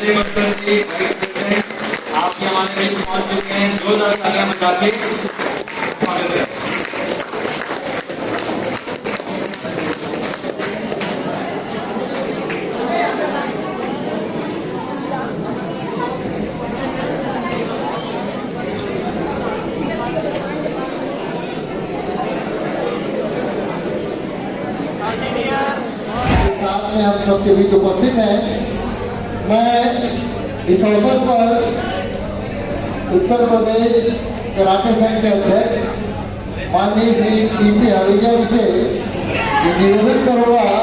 Sanjay Bansal ji vice president आपके हमारे बीच पहुंच चुके हैं। जोरदार तालियां बजा के स्वागत है। साथ में हम सबके बीच उपस्थित हैं। मैं इस अवसर पर उत्तर प्रदेश कराटे संघ के अध्यक्ष माननीय श्री टीपी हवेजा जी से निवेदन करूँगा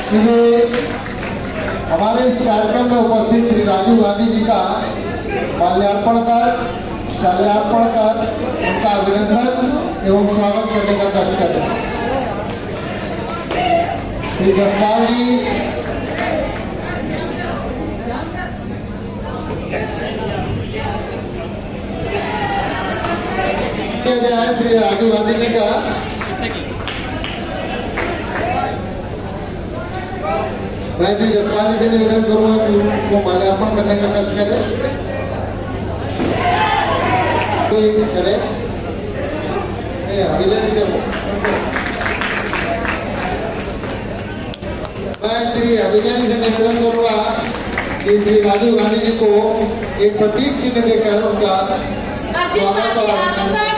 कि वे हमारे इस कार्यक्रम में उपस्थित श्री राजीव गांधी जी का माल्यार्पण कर शाल्यार्पण कर उनका अभिनंदन एवं स्वागत करने का कष्ट करें। श्री जसपाल जी श्री राजीव गांधी जी का मैं श्री जसपाल जी से निवेदन करूंगा कि उनको माल्यार्पण करने का कष्ट करें। मैं श्री हवेजा जी से निवेदन करूंगा कि श्री राजीव गांधी जी को एक प्रतीक चिन्ह देकर उनका स्वागत और अभिनंदन।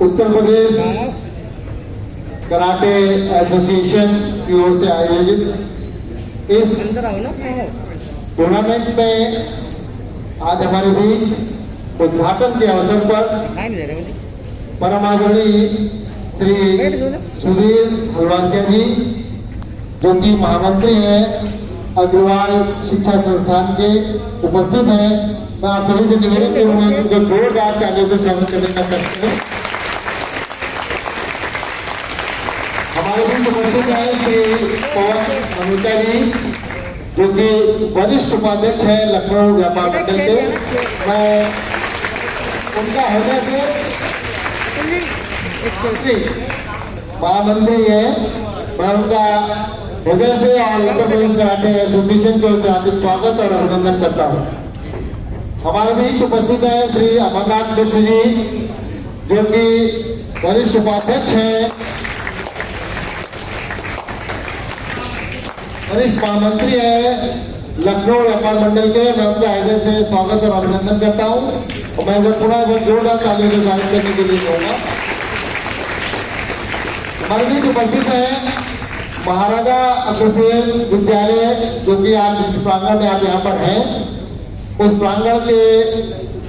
उत्तर प्रदेश कराटे एसोसिएशन की ओर से आयोजित इस टूर्नामेंट में आज हमारे बीच उद्घाटन के अवसर पर परम आदरणीय श्री सुधीर हलवासिया जी जो कि महामंत्री हैं अग्रवाल शिक्षा संस्थान के उपस्थित हैं। मैं आप सभी से निवेदन करूंगा कि उनको जोरदार तालियों से स्वागत करने का करते हैं। हमारे बीच उपस्थित है श्री पवन मनुका जी जो कि वरिष्ठ उपाध्यक्ष है लखनऊ व्यापार मंडल के। मैं उनका हृदय से महामंत्री है, मैं उनका हृदय से और उत्तर प्रदेश कराटे एसोसिएशन के हार्दिक स्वागत और अभिनंदन करता हूँ। हमारे बीच उपस्थित है श्री अमरनाथ मिश्र जी जो कि वरिष्ठ उपाध्यक्ष हैं, वरिष्ठ महामंत्री है लखनऊ व्यापार मंडल के मैं उनका हृदय से स्वागत और अभिनंदन करता हूँ और मैं पुनः एक बार जोरदार तालियों से स्वागत करने के लिए कहूँगा। हमारे बीच उपस्थित है महाराजा अग्रसेन विद्यालय, जो कि आज जिस प्रांगण में आप यहाँ पर हैं, उस प्रांगण के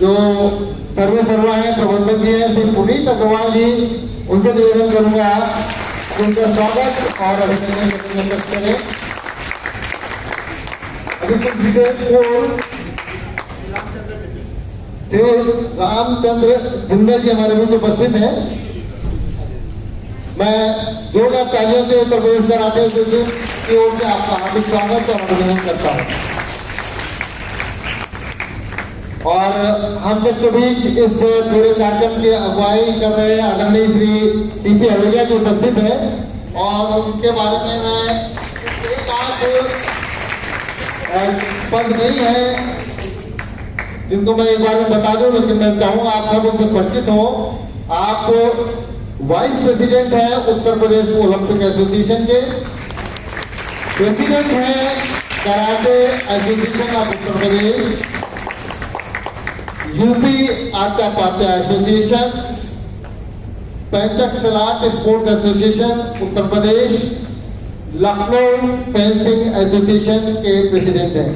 जो सर्वा है प्रबंधक जी हैं श्री पुनीत अग्रवाल जी, उनसे निवेदन करूंगा उनका स्वागत और अभिनंदन करें। अभी कुछ देर पूर्व श्री रामचंद्र जिंदल जी हमारे बीच उपस्थित हैं। मैं जोरदार तालियों से उत्तर प्रदेश कराटे एसोसिएशन की ओर से आपका हार्दिक स्वागत और अभिनंदन करता हूँ। और हम सबके बीच इस पूरे कार्यक्रम की अगुवाई कर रहे हैं आदरणीय श्री टीपी हवेलिया जी उपस्थित है और उनके बारे में मैं एक आध पद नहीं है जिनको मैं एक बार में बता दूं, लेकिन मैं चाहूँगा आप सब उनसे परिचित हो। आप वाइस प्रेसिडेंट है उत्तर प्रदेश ओलंपिक एसोसिएशन के, प्रेसिडेंट है karate association of Uttar Pradesh, UP Atya Patya association, Pencak Silat sports association Uttar Pradesh, Lucknow fencing association के प्रेसिडेंट हैं।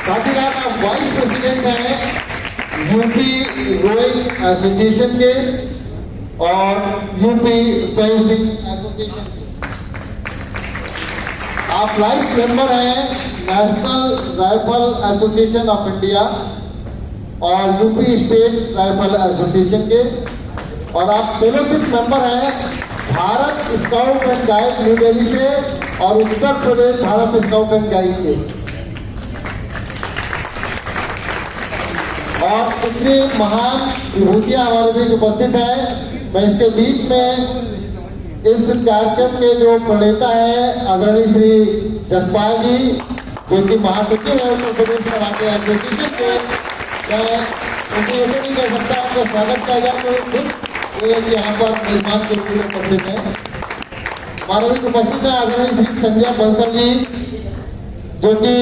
साथ ही साथ आप वाइस प्रेसिडेंट हैं यूपी रोइंग एसोसिएशन के और यूपी फेंसिंग एसोसिएशन के। आप लाइफ मेंबर हैं national rifle association of India और यूपी स्टेट राइफल एसोसिएशन के, और आप फेलोशिप मेंबर हैं Bharat scout and guide new Delhi से और Uttar Pradesh Bharat scout and guide के। और इतनी महान विभूतियां हमारे बीच उपस्थित हैं। मैं इसके बीच में इस कार्यक्रम के जो प्रणेता है आदरणीय श्री जसपाल जी, जो कि महासचिव है उत्तर प्रदेश कराटे एसोसिएशन के, मैं उनकी ऐसे नहीं कर सकता उनका स्वागत किया जाए तो यहाँ पर मेहमान के रूप में उपस्थित है। हमारे बीच उपस्थित है आदरणीय श्री संजय बंसल जी, जो कि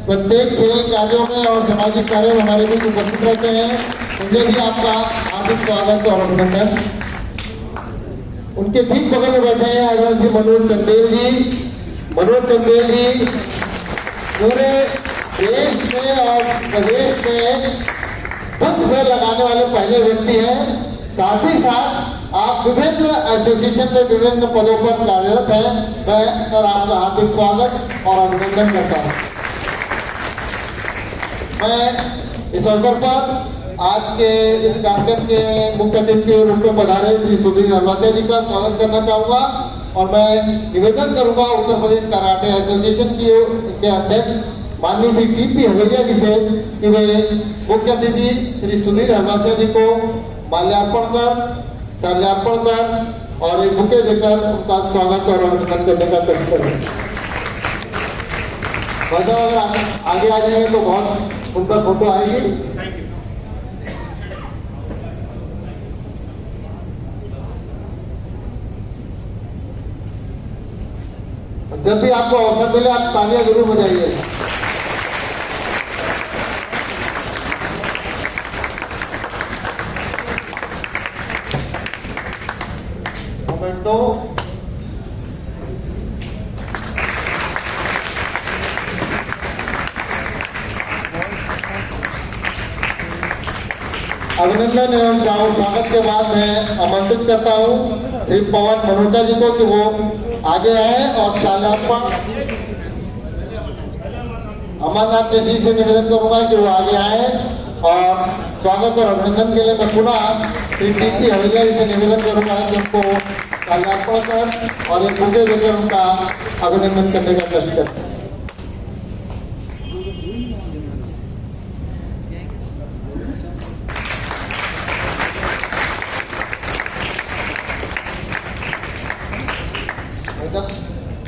प्रत्येक खेल कार्यों में और सामाजिक कार्यों में हमारे बीच उपस्थित रहते हैं। उनसे भी आपका हार्दिक स्वागत और अभिनंदन। उनके ठीक बगल में बैठे हैं आदरणीय श्री मनोज चंदेल जी। मनोज चंदेल जी पूरे देश में और प्रदेश में बुक फेयर लगाने वाले पहले व्यक्ति हैं। साथ ही साथ आप विभिन्न एसोसिएशन में विभिन्न पदों पर कार्यरत हैं। मैं सर आपका हार्दिक स्वागत और अभिनंदन करता हूँ। मैं इस अवसर पर आज के इस कार्यक्रम के मुख्य अतिथि के रूप में पधारे श्री सुधीर हलवासिया जी का स्वागत करना चाहूँगा और मैं निवेदन करूँगा उत्तर प्रदेश कराटे एसोसिएशन के अध्यक्ष माननीय श्री टीपी हवेलिया जी से कि वे मुख्य अतिथि श्री सुधीर हलवासिया जी को माल्यार्पण कर और एक बुके देकर उनका स्वागत और अभिनंदन करने का कष्ट करें। अगर आगे आ जाएंगे तो बहुत सुंदर फोटो आएगी। जब भी आपको अवसर मिले आप तालियां जरूर बजाइए। मोमेंटो अभिनंदन एवं स्वागत के बाद मैं आमंत्रित करता हूँ श्री पवन मनोजा जी को कि वो आगे आए और शालार्पण अमरनाथ ऋषि से निवेदन करूंगा कि वो आगे आए और स्वागत और अभिनंदन के लिए मैं पुनः श्री टीपी हवेलिया जी से निवेदन करूंगा कि उनको शालार्पण कर और एक बुके देकर उनका अभिनंदन करने का कष्ट करें।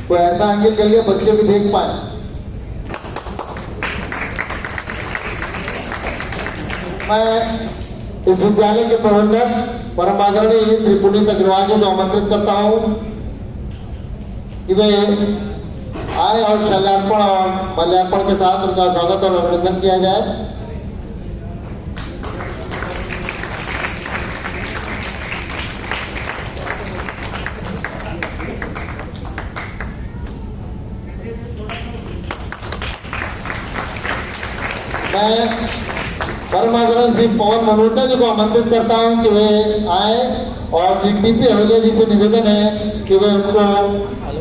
कोई ऐसा एंगल कर लिया बच्चे भी देख पाए। मैं इस विद्यालय के प्रबंधक परम आदरणीय श्री पुनीत अग्रवाल जी को आमंत्रित करता हूं कि वे आए और शल्यार्पण और माल्यार्पण के साथ उनका स्वागत और अभिनंदन किया जाए। मैं परमादरण श्री पवन मनोजा जी को आमंत्रित करता हूं कि वे आए और श्री टीपी हवेलिया जी से निवेदन है कि वे उनको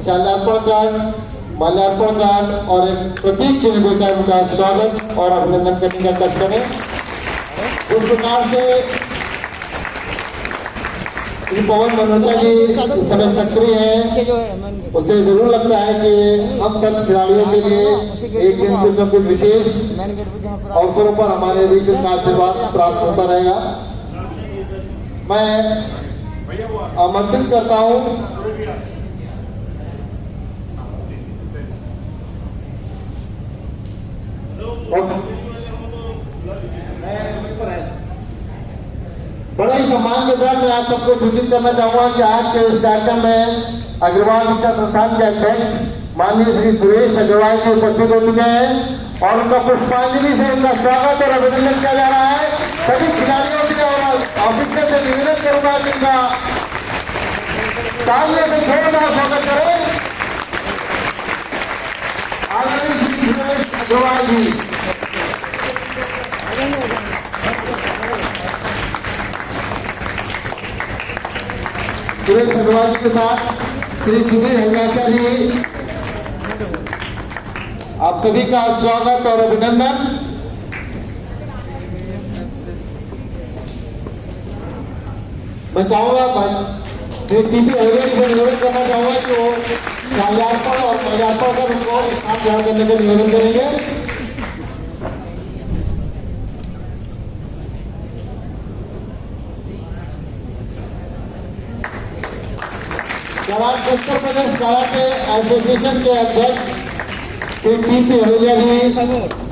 शाल्यार्पण कर माल्यार्पण कर और एक प्रतीक चिन्ह देकर उनका स्वागत और अभिनंदन करने का कष्ट करें। उस प्रकार से श्री पवन मनोजा जी इस समय सक्रिय हैं। उससे जरूर लगता है कि हम सब खिलाड़ियों के लिए एक दिन कुछ न कुछ विशेष अवसरों पर हमारे बीच उनका आशीर्वाद प्राप्त होता रहेगा। मैं आमंत्रित करता हूं बड़े ही सम्मान के साथ मैं आप सबको सूचित करना चाहूंगा कि आज के इस कार्यक्रम में अग्रवाल शिक्षा संस्थान के अध्यक्ष माननीय श्री सुरेश अग्रवाल जी उपस्थित हो चुके हैं और उनका पुष्पांजलि से उनका स्वागत और अभिनंदन किया जा रहा है। सभी खिलाड़ियों से और ऑफिसर से निवेदन करूंगा कि इनका तालियों से जोरदार स्वागत करें। आदरणीय श्री सुरेश अग्रवाल जी। सुरेश अग्रवाल जी के साथ श्री सुधीर हलवासा जी, आप सभी का स्वागत और अभिनंदन। मैं चाहूंगा श्री टीपी हवेलिया से निवेदन करना चाहूंगा कि वो शाल्यार्पण और माल्यार्पण कर उनको स्थान ग्रहण करने का निवेदन करेंगे। उत्तर प्रदेश कराटे एसोसिएशन के अध्यक्ष श्री टीपी हवेलिया जी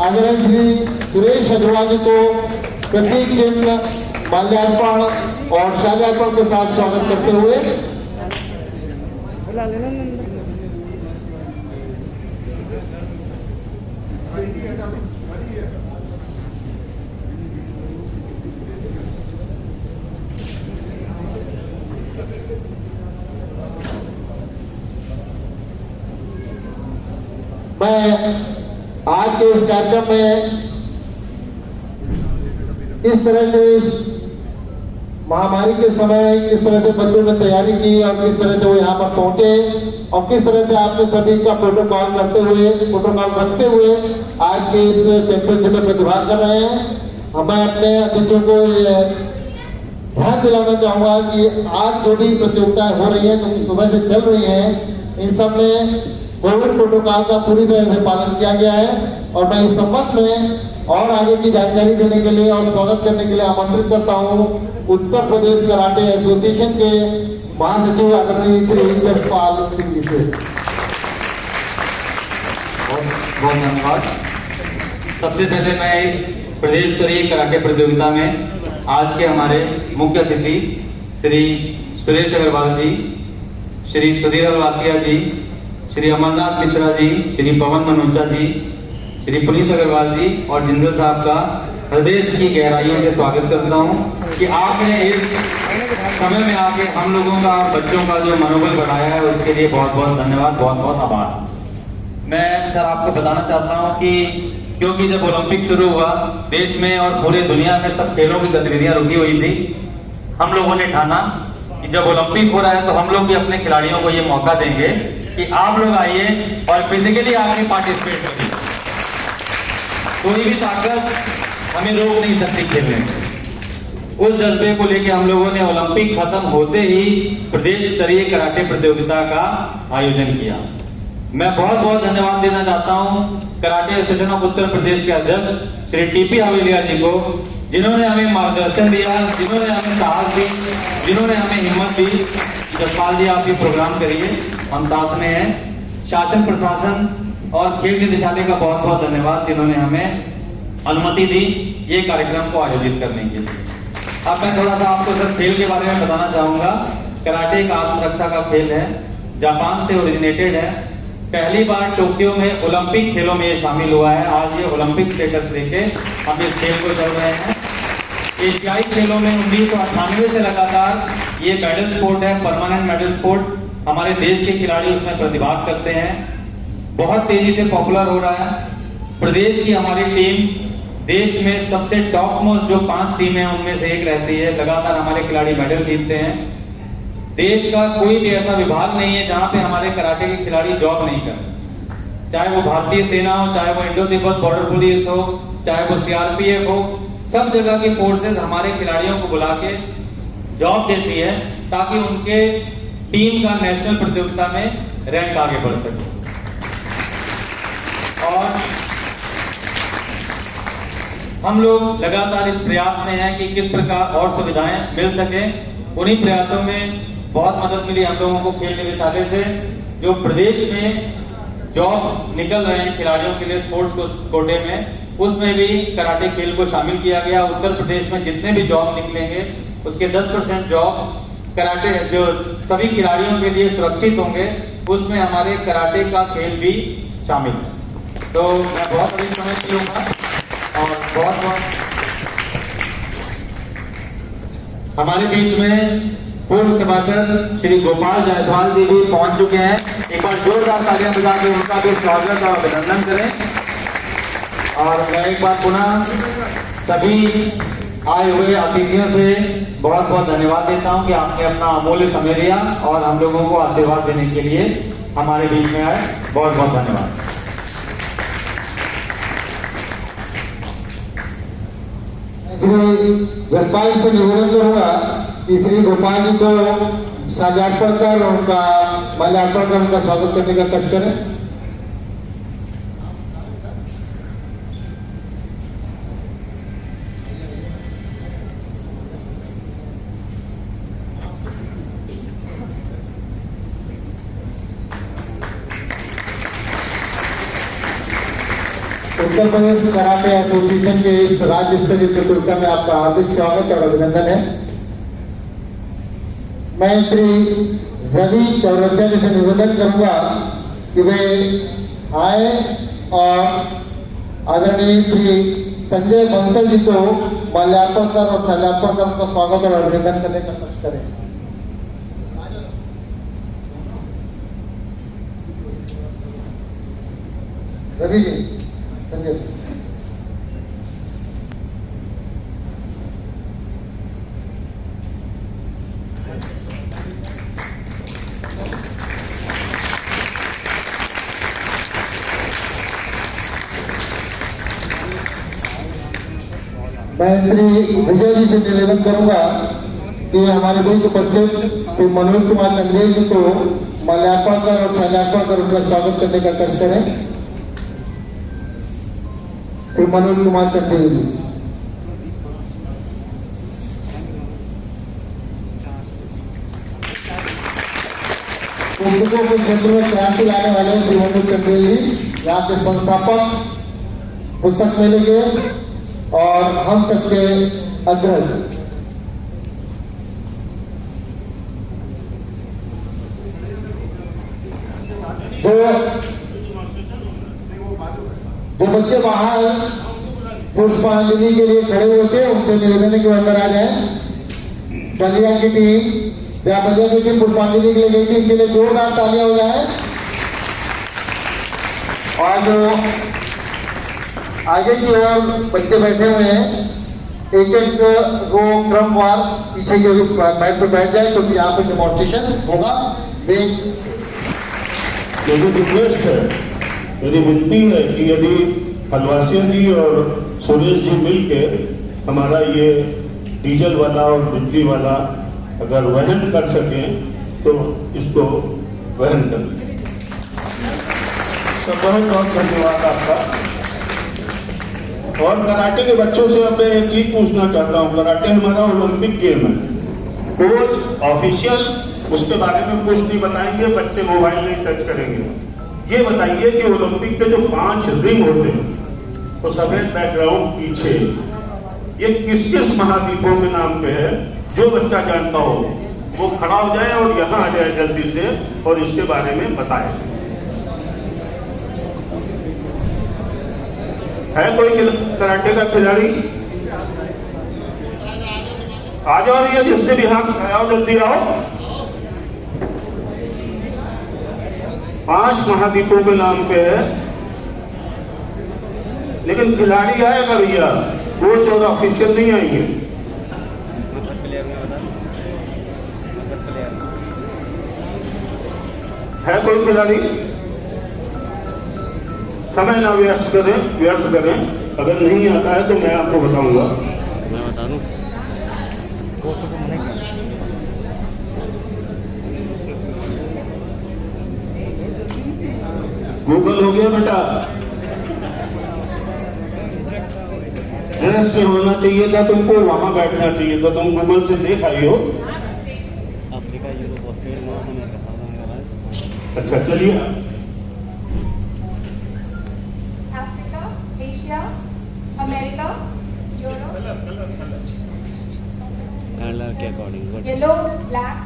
आदरणीय श्री सुरेश अग्रवाल जी को प्रतीक चिन्ह माल्यार्पण और शाल्यार्पण के साथ स्वागत करते हुए मैं आज के इस कार्यक्रम में किस तरह से इस महामारी के समय किस तरह से बच्चों ने तैयारी की और किस तरह से वो यहाँ पर पहुंचे और किस तरह से आपने सभी का प्रोटोकॉल रखते हुए आज के इस चैंपियनशिप में प्रतिभाग कर रहे हैं। मैं अपने अतिथियों को ये ध्यान दिलाना चाहूंगा कि आज जो भी प्रतियोगिताएं हो रही है, जो सुबह से चल रही हैं, इन सब में कोविड प्रोटोकॉल का पूरी तरह से पालन किया गया है और मैं इस संबंध में और आगे की जानकारी देने के लिए और स्वागत करने के लिए आमंत्रित करता हूं उत्तर प्रदेश कराटे एसोसिएशन के महासचिव आदरणीय श्री जसपाल सिंह जी से। बहुत धन्यवाद। सबसे पहले मैं इस प्रदेश स्तरीय कराटे प्रतियोगिता में आज के हमारे मुख्य अतिथि श्री सुरेश अग्रवाल जी, श्री सुधीर हलवासिया जी, श्री अमरनाथ मिश्रा जी, श्री पवन मनोजा जी, श्री पुनीत अग्रवाल जी और जिंदल साहब का हृदय की गहराइयों से स्वागत करता हूं कि आपने इस समय में आके हम लोगों का, बच्चों का जो मनोबल बढ़ाया है उसके लिए बहुत बहुत धन्यवाद, बहुत बहुत आभार। मैं सर आपको बताना चाहता हूं कि क्योंकि जब ओलंपिक शुरू हुआ देश में और पूरे दुनिया में सब खेलों की गतिविधियां रुकी हुई थी, हम लोगों ने ठाना कि जब ओलंपिक हो रहा है तो हम लोग भी अपने खिलाड़ियों को ये मौका देंगे कि आप लोग आइए और फिजिकली आके पार्टिसिपेट करिए। कोई भी ताकत हमें रोक नहीं सकती खेलने में। उस जज्बे को लेकर हम लोगों ने ओलंपिक खत्म होते ही प्रदेश स्तरीय कराटे प्रतियोगिता का आयोजन किया। मैं बहुत बहुत धन्यवाद देना चाहता हूं कराटे एसोसिएशन ऑफ उत्तर प्रदेश के अध्यक्ष श्री टीपी हवेलिया जी को, जिन्होंने हमें मार्गदर्शन दिया, जिन्होंने हमें साहस दी, जिन्होंने हमें हिम्मत दी। जसपाल जी आप ये प्रोग्राम करिए, हम साथ में हैं। शासन प्रशासन और खेल निदेशालय का बहुत बहुत धन्यवाद जिन्होंने हमें अनुमति दी ये कार्यक्रम को आयोजित करने के लिए। अब मैं थोड़ा सा आपको सर खेल के बारे में बताना चाहूंगा। कराटे एक आत्मरक्षा का खेल है, जापान से ओरिजिनेटेड है। पहली बार टोक्यो में ओलंपिक खेलों में ये शामिल हुआ है। आज ये ओलंपिक स्टेटस लेके हम इस खेल को चल रहे हैं। एशियाई खेलों में 1998 से लगातार ये मेडल स्पोर्ट है, परमानेंट मेडल स्पोर्ट। हमारे देश के खिलाड़ी उसमें प्रतिभाग करते हैं, बहुत तेजी से पॉपुलर हो रहा है। प्रदेश की हमारी टीम देश में सबसे टॉप मोस्ट जो 5 टीमें हैं उनमें से एक रहती है। लगातार हमारे खिलाड़ी मेडल जीतते हैं। देश का कोई भी ऐसा विभाग नहीं है जहां पे हमारे कराटे के खिलाड़ी जॉब नहीं करते, चाहे वो भारतीय सेना हो, चाहे वो इंडो तिब्बत बॉर्डर पुलिस हो, चाहे वो सीआरपीएफ हो। सब जगह की फोर्सेस हमारे खिलाड़ियों को बुला के जॉब देती है ताकि उनके टीम का नेशनल प्रतियोगिता में रैंक आगे बढ़ सके। और हम लोग लगातार इस प्रयास में हैं कि किस प्रकार और सुविधाएं मिल सके। उन्हीं प्रयासों में बहुत मदद मिली हम लोगों को खेल निदेशालय से, जो प्रदेश में जॉब निकल रहे हैं खिलाड़ियों के लिए स्पोर्ट्स कोटे में, उसमें भी कराटे खेल को शामिल किया गया। उत्तर प्रदेश में जितने भी जॉब निकलेंगे उसके 10% जॉब कराटे जो सभी खिलाड़ियों के लिए सुरक्षित होंगे, उसमें हमारे कराटे का खेल भी शामिल है। तो मैं बहुत अधिक समय नहीं लूंगा और बहुत हमारे बीच में पूर्व सभासद श्री गोपाल जायसवाल जी भी पहुंच चुके हैं। एक बार जोरदार तालियां बजा के उनका भी स्वागत और अभिनंदन करें। और मैं एक बार पुनः सभी आए हुए अतिथियों से बहुत बहुत धन्यवाद देता हूं कि आपने अपना अमूल्य समय दिया और हम लोगों को आशीर्वाद देने के लिए हमारे बीच में आए। बहुत बहुत धन्यवाद। श्री जसपाल से निवेदन करूंगा कि श्री गोपाल जी को साझार्पण कर उनका माल्यार्पण कर उनका स्वागत करने का कष्ट करें। उत्तर प्रदेश कराटे एसोसिएशन के इस राज्य स्तरीय प्रतियोगिता में आपका हार्दिक स्वागत और अभिनंदन है। मैं श्री रवि चौरसिया जी से निवेदन करूंगा कि वे आए और आदरणीय श्री संजय बंसल जी को माल्यार्पण कर और शैल्यार्पण कर उनका स्वागत और अभिनंदन करने का कष्ट करें। रवि जी, संजय जी। मैं श्री विजय जी से निवेदन करूंगा कि हमारे बीच उपस्थित श्री मनोज कुमार चंदेल जी को माल्यार्पण कर और शैल्यार्पण कर उनका स्वागत करने का कष्ट करें। श्री मनोज कुमार चंदेल जी। पुस्तकों के क्षेत्र में क्रांति लाने वाले श्री मनोज चंदेल जी यहाँ के संस्थापक, पुस्तक मेले के और हम सबके अग्रज। जो बच्चे बाहर पुष्पांजलि के लिए खड़े होते हैं उनसे निवेदन है कि अंदर आ जाए। बलिया की टीम, बलिया की टीम पुष्पांजलि के लिए गई थी, इसके लिए जोरदार तालियां हो जाए। और जो आगे की ओर बच्चे बैठे हुए हैं, एक एक वो क्रमवार पीछे के मैट पे बैठ जाए क्योंकि यहाँ पे डेमोन्स्ट्रेशन होगा। मेरी रिक्वेस्ट है, मेरी विनती है कि यदि हलवासिया जी और सुरेश जी मिल के हमारा ये डीजल वाला और बिजली वाला अगर वहन कर सकें तो इसको वहन कर। तो बहुत बहुत धन्यवाद आपका। और कराटे के बच्चों से अब मैं एक चीज पूछना चाहता हूँ। कराटे हमारा ओलंपिक गेम है, कोच ऑफिशियल उसके बारे में कुछ नहीं बताएंगे, बच्चे मोबाइल नहीं टच करेंगे। ये बताइए कि ओलंपिक के जो 5 रिंग होते हैं तो सफेद बैकग्राउंड पीछे, ये किस किस महाद्वीपों के नाम पे है? जो बच्चा जानता हो वो खड़ा हो जाए और यहाँ आ जाए जल्दी से और इसके बारे में बताए। है कोई कराटे का खिलाड़ी? आ जाओ भैया, जिससे भी हाथ आओ, जल्दी आओ। 5 महाद्वीपों के नाम पे है, लेकिन खिलाड़ी आएगा भैया, कोच और ऑफिशियल नहीं आएंगे। है कोई खिलाड़ी? समय ना व्यर्थ करें। अगर नहीं आता है तो मैं आपको बताऊंगा। मैं बता दूं, गूगल हो गया बेटा? ड्रेस से होना चाहिए था तुमको, वहां बैठना चाहिए था, तुम गूगल से देख आई हो। Africa, Europe, Australia, north America, south America. अच्छा चलिए, Africa, Asia, America, Europe, colour के अकॉर्डिंग येलो, ब्लैक।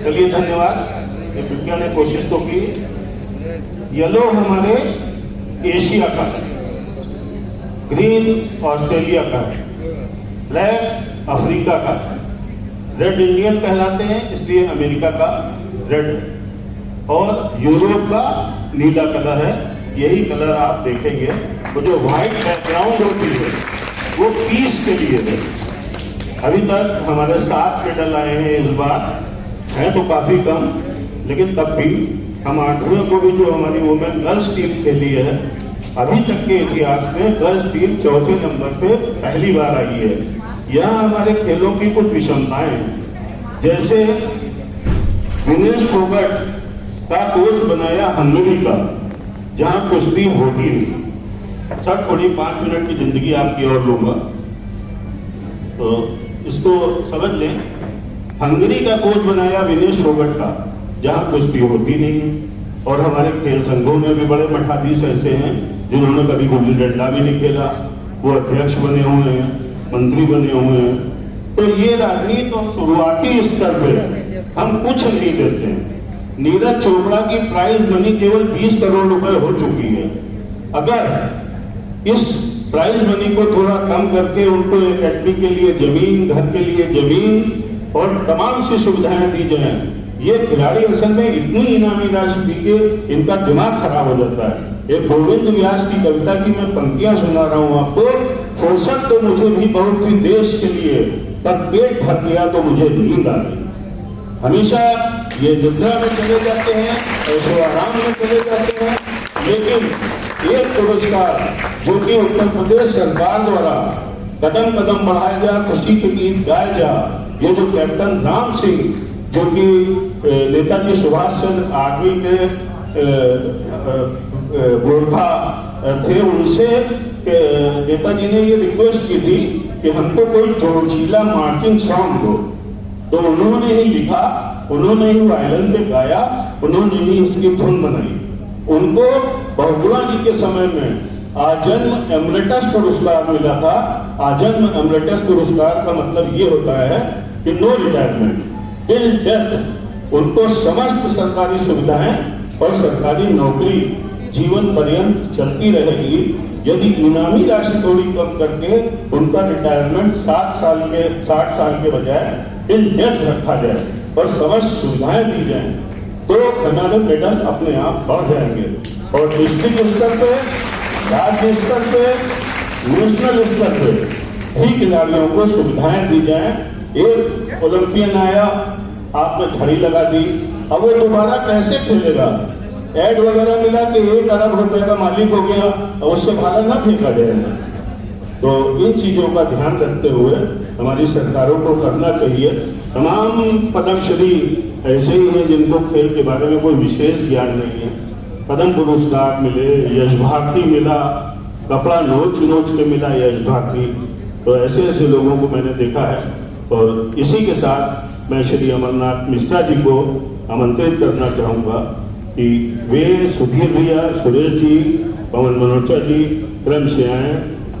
चलिए धन्यवाद। ये विज्ञान ने कोशिश तो की। येलो हमारे एशिया का है, ग्रीन ऑस्ट्रेलिया का है, ब्लैक अफ्रीका का है, रेड इंडियन कहलाते हैं इसलिए अमेरिका का रेड है, और यूरोप का नीला कलर है। यही कलर आप देखेंगे, वो जो व्हाइट बैकग्राउंड होती है वो पीस के लिए है। अभी तक हमारे 7 मेडल आए हैं, इस बार हैं तो काफी कम, लेकिन तब भी हम 8वें को भी जो हमारी वुमेन गर्ल्स टीम खेली है, अभी तक के इतिहास में गर्ल्स टीम 4थे नंबर पे पहली बार आई है। यहाँ हमारे खेलों की कुछ विषमताएं हैं, जैसे विनेश फोगट का कोच बनाया हंगरी का, जहाँ कुश्ती होती नहीं। सर थोड़ी 5 मिनट की जिंदगी आपकी और लूंगा तो इसको समझ लें। हंगरी का कोच बनाया विनेश फोगट का, जहाँ कुश्ती होती नहीं। और हमारे खेल संघों में भी बड़े मठाधीश ऐसे हैं जिन्होंने कभी गुल्ली डंडा भी नहीं खेला, वो अध्यक्ष बने हुए हैं, मंत्री बने हुए हैं। तो ये राजनीति और शुरुआती स्तर पे हम कुछ नहीं देते हैं। नीरज चोपड़ा की प्राइज मनी केवल 20 करोड़ रुपए हो चुकी है। अगर इस प्राइज मनी को थोड़ा कम करके उनको एकेडमी के लिए जमीन, घर के लिए जमीन और तमाम सी सुविधाएं दी जाए, ये खिलाड़ी असल में इतनी इनामी राशि पी के इनका दिमाग खराब हो जाता है। एक गोविंद व्यास की कविता की मैं पंक्तियां सुना रहा हूं आपको। फुर्सत तो मुझे भी बहुत थी देश के लिए, पर पेट भर गया तो मुझे नींद आ गई। हमेशा ये निद्रा में चले जाते हैं, ऐशो आराम में चले जाते हैं, लेकिन एक पुरस्कार जो कि उत्तर प्रदेश सरकार द्वारा कदम कदम बढ़ाया जा, खुशी के गीत गाए जा, ये जो कैप्टन राम सिंह जो कि नेताजी सुभाष चंद्र आर्मी के गोरखा थे, उनसे नेताजी ने ये रिक्वेस्ट की थी कि हमको कोई जोशीला मार्चिंग सॉन्ग दो, तो उन्होंने ही लिखा, उन्होंने ही वायलिन पे गाया, उन्होंने ही इसकी धुन बनाई। उनको बहुगुणा जी के समय में आजन्म एमरेटस पुरस्कार मिला था। आजन्म एमरेटस पुरस्कार का मतलब ये होता है कि नो रिटायरमेंट टिल डेथ। उनको समस्त सरकारी सुविधाएं और सरकारी नौकरी जीवन पर्यंत चलती रहेगी। यदि इनामी राशि थोड़ी कम करके उनका रिटायरमेंट 60 साल के बजाय टिल डेथ रखा जाए और समस्त सुविधाएं दी जाएं, तो हमारे मेडल अपने आप बढ़ जाएंगे। और डिस्ट्रिक्ट स्तर पे, राज्य स्तर पे, नेशनल स्तर पे भी खिलाड़ियों को सुविधाएं दी जाएं। एक ओलंपियन आया, आपने छड़ी लगा दी, अब वो दोबारा कैसे खेलेगा? एड वगैरह मिला कि 1 अरब रुपए का मालिक हो गया, और उससे भाला ना फेंका जाएगा। तो इन चीजों का ध्यान रखते हुए हमारी सरकारों को करना चाहिए। तमाम पद्मश्री ऐसे ही हैं जिनको खेल के बारे में कोई विशेष ज्ञान नहीं है। पद्म पुरस्कार मिले, यश भारती मिला, कपड़ा नोच के मिला यश भारती। तो ऐसे ऐसे लोगों को मैंने देखा है। और इसी के साथ मैं श्री अमरनाथ मिश्रा जी को आमंत्रित करना चाहूँगा कि वे सुधीर भैया, सुरेश जी, पवन मनोचा जी क्रम से आए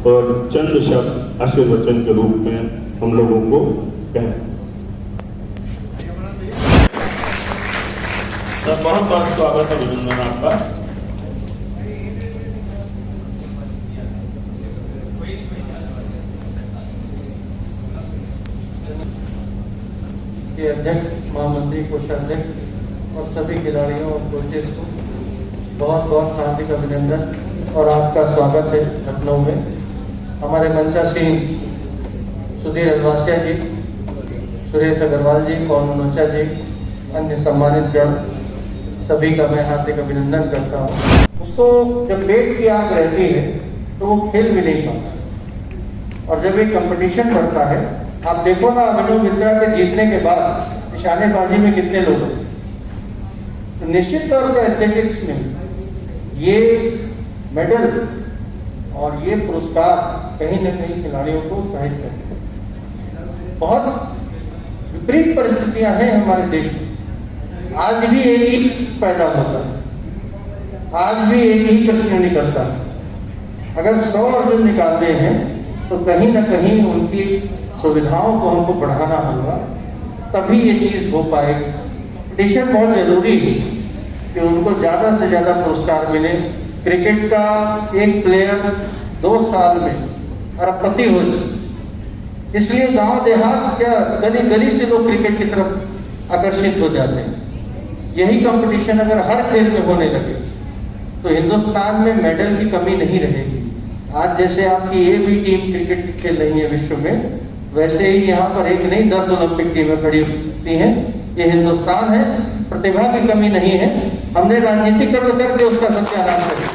और चंद शब्द आशीर्वचन के रूप में हम लोगों को कहें। सर बहुत बहुत स्वागत है, अभिनंदन आपका। के अध्यक्ष, महामंत्री, कोषाध्यक्ष और सभी खिलाड़ियों और कोचेस को बहुत बहुत हार्दिक अभिनंदन और आपका स्वागत है लखनऊ में। हमारे मंचा सिंह, सुधीर अलवासिया जी, सुरेश अग्रवाल जी, पवन मनोचा जी, अन्य सम्मानित गण, सभी का मैं हार्दिक अभिनंदन करता हूँ। उसको जब पेट की आग रहती है तो वो खेल भी नहीं पाता, और जब एक कंपटीशन बढ़ता है, आप देखो ना अभिनव मित्रा के जीतने के बाद निशानेबाजी में कितने लोग हैं, तो निश्चित तौर पर एथलेटिक्स में ये मेडल और ये पुरस्कार कहीं न कहीं खिलाड़ियों को उत्साहित करते हैं। बहुत विपरीत परिस्थितियां हैं हमारे देश में। आज भी एक ही पैदा होता है, आज भी एक ही कृष्ण निकलता है। अगर 100 अर्जुन निकालते हैं तो कहीं न कहीं उनकी सुविधाओं को हमको बढ़ाना होगा, तभी ये चीज हो पाएगी। कंपटीशन बहुत जरूरी है कि उनको ज्यादा से ज्यादा पुरस्कार मिले। क्रिकेट का एक प्लेयर 2 साल में अरबपति हो जाए, इसलिए गांव देहात क्या गली गली से लोग क्रिकेट की तरफ आकर्षित हो जाते हैं। यही कंपटीशन अगर हर खेल में होने लगे तो हिंदुस्तान में मेडल की कमी नहीं रहेगी। आज जैसे आपकी ये भी टीम क्रिकेट खेल रही है विश्व में, वैसे ही यहाँ पर एक नहीं 10 ओलंपिक टीमें खड़ी होती हैं। ये हिंदुस्तान है, प्रतिभा की कमी नहीं है। हमने राजनीतिकरण करके उसका सत्यानाश कर दिया।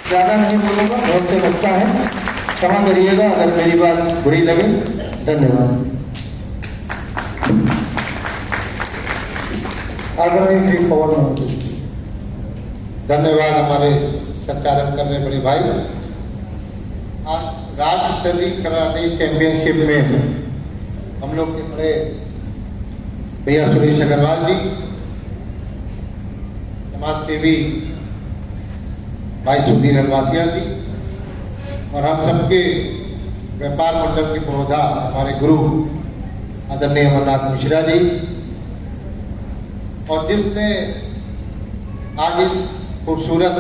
ज्यादा नहीं बोलूंगा, बहुत से बच्चा है, क्षमा करिएगा अगर मेरी बात बुरी लगे। धन्यवाद। आदरणीय श्री पवन मनोज, धन्यवाद हमारे संचालन करने बड़े भाई। आज राज्य स्तरीय कराटे चैंपियनशिप में हम लोग के बड़े भैया सुरेश अग्रवाल जी, समाज सेवी भाई सुधीर अलवासिया जी, और हम सबके व्यापार मंडल के प्रबोधा हमारे गुरु आदरणीय अमरनाथ मिश्रा जी, और जिसने आज इस खूबसूरत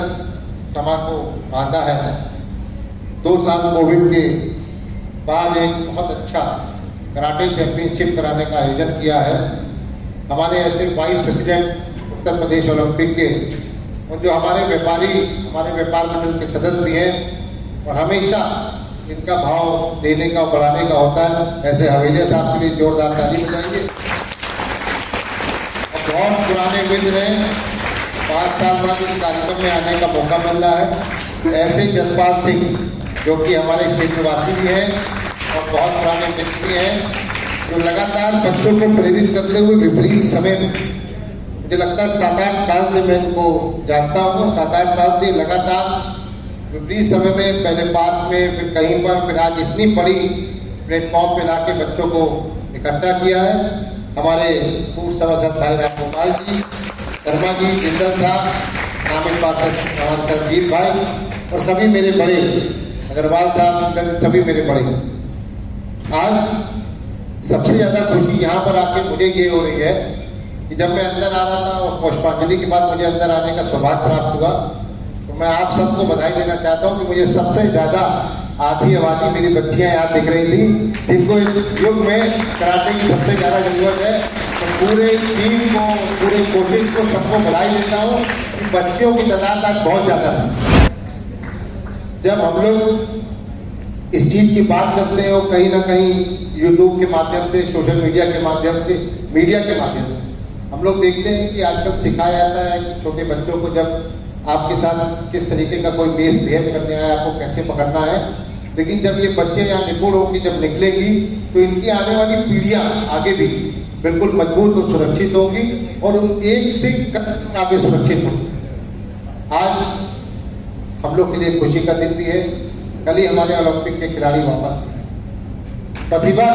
समा को बांधा है। 2 साल कोविड के बाद एक बहुत अच्छा कराटे चैंपियनशिप कराने का आयोजन किया है। हमारे ऐसे वाइस प्रेसिडेंट उत्तर प्रदेश ओलंपिक के, और जो हमारे व्यापार मंडल के सदस्य हैं, और हमेशा इनका भाव देने का बढ़ाने का होता है। ऐसे हवेलिया साहब के लिए जोरदार ताली बजाएंगे। और बहुत पुराने मित्र हैं, 5 साल बाद इस कार्यक्रम में आने का मौका मिल रहा है। ऐसे जसपाल सिंह जो कि हमारे स्टेट निवासी भी हैं और बहुत पुराने मित्र भी हैं, जो लगातार बच्चों को प्रेरित करते हुए विपरीत समय में, मुझे लगता है 7-8 साल से मैं इनको जानता हूँ, 7-8 साल से लगातार विपरीत समय में, पहले पार्क में, फिर कहीं पर, फिर आज इतनी बड़ी प्लेटफॉर्म पे लाके बच्चों को इकट्ठा किया है। हमारे पूर्व सभासद भाई रामगोपाल जी, शर्मा जी, जिंदल साहब, नामित पार्षद हमारे सरजीत भाई, और सभी मेरे बड़े अग्रवाल साहब, सभी मेरे बड़े। आज सबसे ज़्यादा खुशी यहाँ पर आके मुझे ये हो रही है कि जब मैं अंदर आ रहा था और पुष्पांजलि के बाद मुझे अंदर आने का सौभाग्य प्राप्त हुआ, तो मैं आप सबको बधाई देना चाहता हूँ कि मुझे सबसे ज़्यादा आधी आबादी मेरी बच्चियाँ यहाँ दिख रही थी, जिनको इस युग में कराटे की सबसे ज़्यादा जरूरत है। तो पूरे टीम को, पूरे कोचिंग को, सबको बधाई देता हूँ कि बच्चियों की तादाद आज बहुत ज़्यादा है। जब हम लोग इस चीज़ की बात करते हैं और कहीं ना कहीं यूट्यूब के माध्यम से, सोशल मीडिया के माध्यम से, मीडिया के माध्यम से हम लोग देखते हैं कि आजकल सिखाया जाता है कि छोटे बच्चों को जब आपके साथ किस तरीके का कोई मिसबिहेव करने आया, आपको कैसे पकड़ना है। लेकिन जब ये बच्चे यहाँ निपुण होकर जब निकलेंगी तो इनकी आने वाली पीढ़ियाँ आगे भी बिल्कुल मजबूत और सुरक्षित होगी, और एक से कदम आगे सुरक्षित होगी। आज हम लोग के लिए खुशी का दिन भी है। कल ही हमारे ओलंपिक के खिलाड़ी वापस आए। प्रतिभा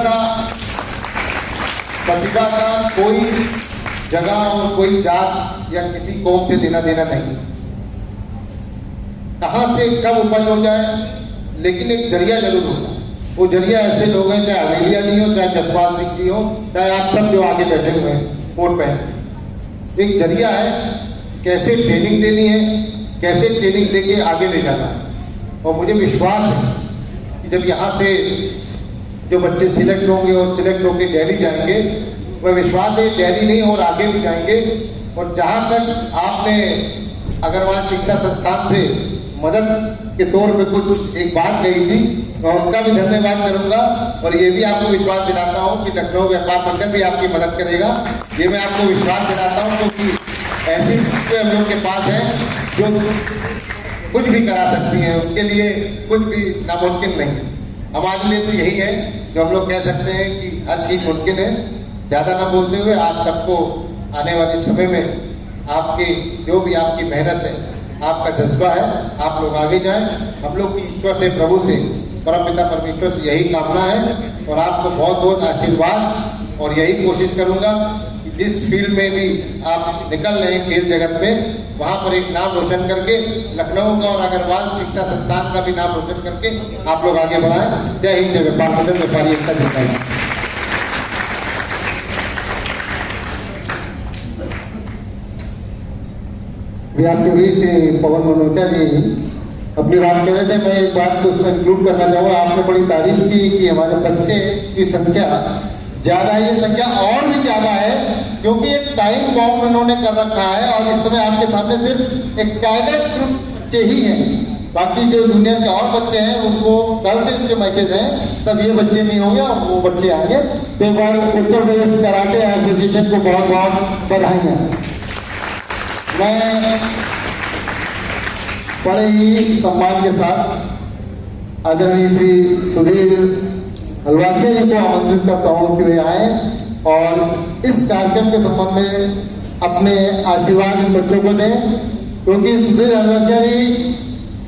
का कोई जगह और कोई जात या किसी कौम से देना देना नहीं, कहाँ से कब उपज हो जाए, लेकिन एक जरिया जरूर होता है। वो जरिया ऐसे लोग हैं, चाहे हवेलिया जी हो, चाहे जसपाल सिंह जी हो, चाहे आप सब जो आगे बैठे हुए हैं कोर्ट पे, एक जरिया है कैसे ट्रेनिंग देनी है, कैसे ट्रेनिंग देके आगे ले जाना है। और मुझे विश्वास है कि जब यहाँ से जो बच्चे सिलेक्ट होंगे और सिलेक्ट होकर दिल्ली जाएंगे, वह विश्वास है दिल्ली नहीं और आगे भी जाएंगे। और जहाँ तक आपने अग्रवाल शिक्षा संस्थान से मदद के तौर पे कुछ एक बात कही थी, मैं उनका भी धन्यवाद करूंगा। और ये भी आपको विश्वास दिलाता हूँ कि लखनऊ व्यापार मंडल भी आपकी मदद करेगा। ये मैं आपको विश्वास दिलाता हूँ क्योंकि ऐसी चीजें हम लोग के पास हैं जो कुछ भी करा सकती हैं, उनके लिए कुछ भी नामुमकिन नहीं। हमारे लिए तो यही है जो हम लोग कह सकते हैं कि हर चीज़ मुमकिन है। ज़्यादा ना बोलते हुए आप सबको आने वाले समय में आपकी जो भी आपकी मेहनत है, आपका जज्बा है, आप लोग आगे जाएं। हम लोग की ईश्वर से, प्रभु से, परमपिता परमेश्वर से यही कामना है और आपको बहुत बहुत आशीर्वाद। और यही कोशिश करूंगा कि जिस फील्ड में भी आप निकल रहे हैं खेल जगत में, वहाँ पर एक नाम रोशन करके लखनऊ का और अग्रवाल शिक्षा संस्थान का भी नाम रोशन करके आप लोग आगे बढ़ाएं। जय हिंद, जय व्यापार मंडल, व्यापारी एकता जिंदाबाद। आपके बीच पवन मनोजा जी अपनी बात कह रहे थे। मैं एक बात को उसमें इंक्लूड करना चाहूँगा। आपने बड़ी तारीफ की कि हमारे बच्चे की संख्या ज़्यादा है। ये संख्या और भी ज़्यादा है क्योंकि एक टाइम बॉम्ब इन्होंने कर रखा है और इस समय आपके सामने सिर्फ एक कैडेट ग्रुप बच्चे ही हैं। बाकी जो दुनिया के और बच्चे हैं उनको 10 दिन के मैचेज हैं, तब ये बच्चे नहीं होंगे और वो बच्चे आएंगे। तो एक बार उत्तर प्रदेश कराटे एसोसिएशन को बहुत बहुत बधाई। मैं बड़े ही सम्मान के साथ आदरणीय श्री सुधीर हलवासिया जी को आमंत्रित करता हूँ कि वे आए और इस कार्यक्रम के संबंध में अपने आशीर्वाद इन बच्चों को दें। क्योंकि सुधीर हलवासिया जी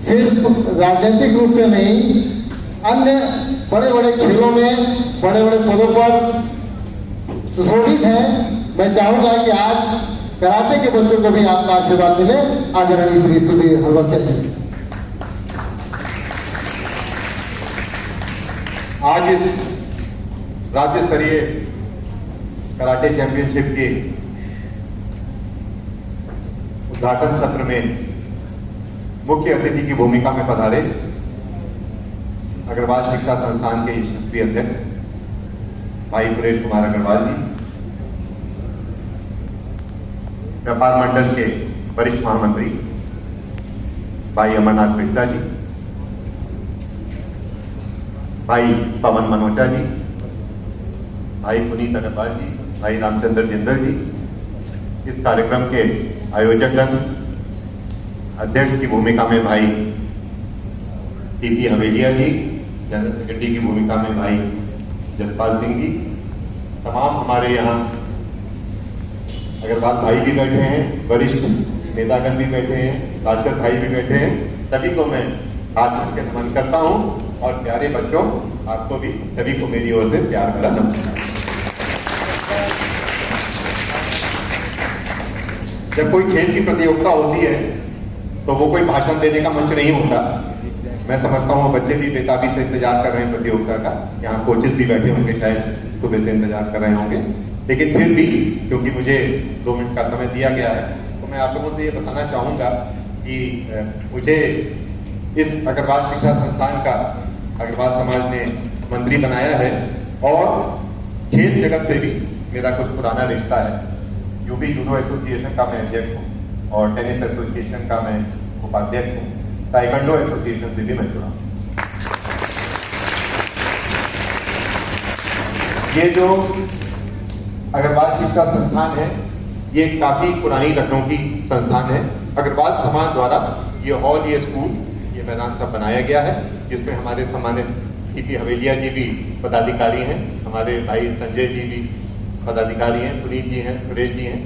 सिर्फ राजनीतिक रूप से नहीं, अन्य बड़े बड़े खेलों में बड़े बड़े पदों पर सुशोभित हैं। मैं चाहूँगा कि आज कराटे के बच्चों को भी आपका आशीर्वाद मिले। आदरणीय श्री सुधीर हलवासिया जी। आज इस राज्य स्तरीय कराटे चैंपियनशिप के उद्घाटन सत्र में मुख्य अतिथि की भूमिका में पधारे अग्रवाल शिक्षा संस्थान के यशस्वी अध्यक्ष भाई सुरेश कुमार अग्रवाल जी, व्यापार मंडल के वरिष्ठ महामंत्री भाई अमरनाथ बिट्टा जी, भाई पवन मनोजा जी, भाई पुनीत अग्रवाल जी, भाई रामचंद्र जिंदल जी, इस कार्यक्रम के आयोजक अध्यक्ष की भूमिका में भाई टीपी हवेलिया जी, जनरल सेक्रेटरी की भूमिका में भाई जसपाल सिंह जी, तमाम हमारे यहाँ अग्रवाल भाई भी बैठे हैं, वरिष्ठ नेतागण भी बैठे हैं, सांसद भाई भी बैठे हैं, सभी को मैं हाथ जोड़ के नमन करता हूँ। और प्यारे बच्चों, आपको भी सभी को मेरी ओर से प्यार भरा नमस्कार। जब कोई खेल की प्रतियोगिता होती है तो वो कोई भाषण देने का मंच नहीं होता। मैं समझता हूँ बच्चे भी बेताबी से इंतजार कर रहे हैं प्रतियोगिता का। यहाँ कोचेस भी बैठे होंगे, शायद सुबह से इंतजार कर रहे होंगे। लेकिन फिर भी क्योंकि मुझे 2 मिनट का समय दिया गया है, तो मैं आप लोगों से ये बताना चाहूँगा कि मुझे इस अग्रवाल शिक्षा संस्थान का अग्रवाल समाज ने मंत्री बनाया है और खेल जगत से भी मेरा कुछ पुराना रिश्ता है। यूपी जूडो एसोसिएशन का मैं अध्यक्ष हूँ और टेनिस एसोसिएशन का मैं उपाध्यक्ष हूँ। ताइक्वांडो एसोसिएशन से भी मैं जुड़ा। ये जो अग्रवाल शिक्षा संस्थान है, ये काफी पुरानी लखनऊ की संस्थान है। अग्रवाल समाज द्वारा ये हॉल, ये स्कूल, ये मैदान सब बनाया गया है, जिसमें हमारे सम्मानित टीपी हवेलिया जी भी पदाधिकारी हैं, हमारे भाई संजय जी भी पदाधिकारी हैं, पुनीत जी हैं, सुरेश जी हैं,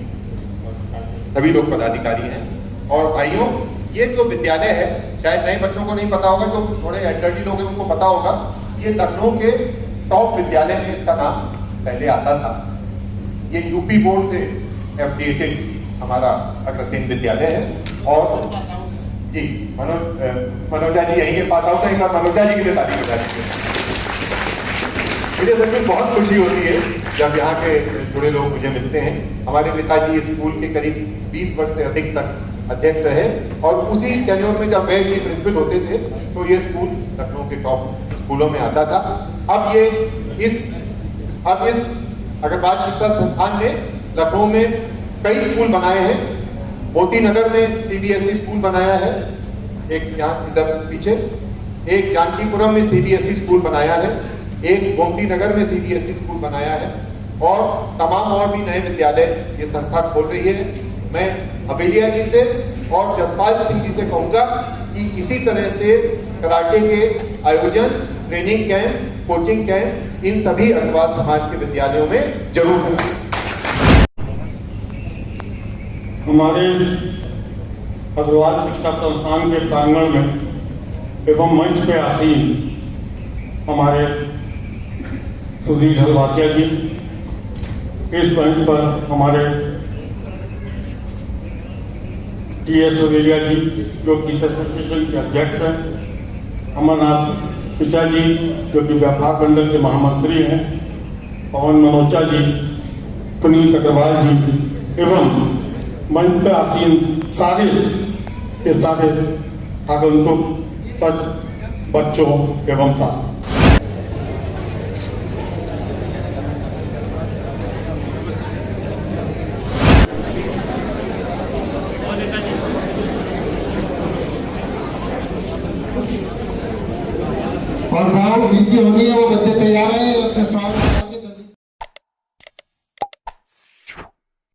सभी लोग पदाधिकारी हैं। और भाइयों, ये जो विद्यालय है, शायद नए बच्चों को नहीं पता होगा, जो थोड़े एडल्टी लोग हैं उनको पता होगा, ये लखनऊ के टॉप विद्यालय में इसका नाम पहले आता था। ये यूपी बोर्ड से एफिलिएटेड हमारा अग्रसेन विद्यालय है। और जी मनोजा जी यहीं के पास आउट है, एक बार मनोजा जी के लिए तारीफ बता दीजिए। मुझे सच में बहुत खुशी होती है जब यहाँ के जुड़े लोग मुझे मिलते हैं। हमारे पिताजी इस स्कूल के करीब 20 वर्ष से अधिक तक अध्यक्ष रहे और उसी टेन्योर में जब वह प्रिंसिपल होते थे तो ये स्कूल लखनऊ के टॉप स्कूलों में आता था। अब इस अग्रवाल शिक्षा संस्थान ने लखनऊ में कई स्कूल बनाए हैं। मोती नगर में सीबीएसई स्कूल बनाया है, एक यहाँ इधर पीछे, एक जानकीपुरम में सीबीएसई स्कूल बनाया है, एक गोमती नगर में सीबीएसई स्कूल बनाया है और तमाम और भी नए विद्यालय ये संस्था खोल रही है। मैं हवेलिया जी से और जसपाल सिंह जी से कहूँगा कि इसी तरह से कराटे के आयोजन, training camp, coaching camp in सभी अग्रवाल समाज के विद्यालयों में जरूर हों। हमारे अग्रवाल शिक्षा संस्थान के प्रांगण में एवं मंच पे आसीन हमारे सुधीर हलवासिया जी, इस मंच पर हमारे टीएस हवेलिया जी जो कि एसोसिएशन के अध्यक्ष हैं, अमरनाथ पिचा जी जो कि व्यापार मंडल के महामंत्री हैं, पवन मनोचा जी, पुनीत अग्रवाल जी एवं मंच पर आसीन सारे के सारे आगंतुक बच्चों एवं साथ और गाँव जिनकी होनी है वो बच्चे तैयार हैं अपने साथ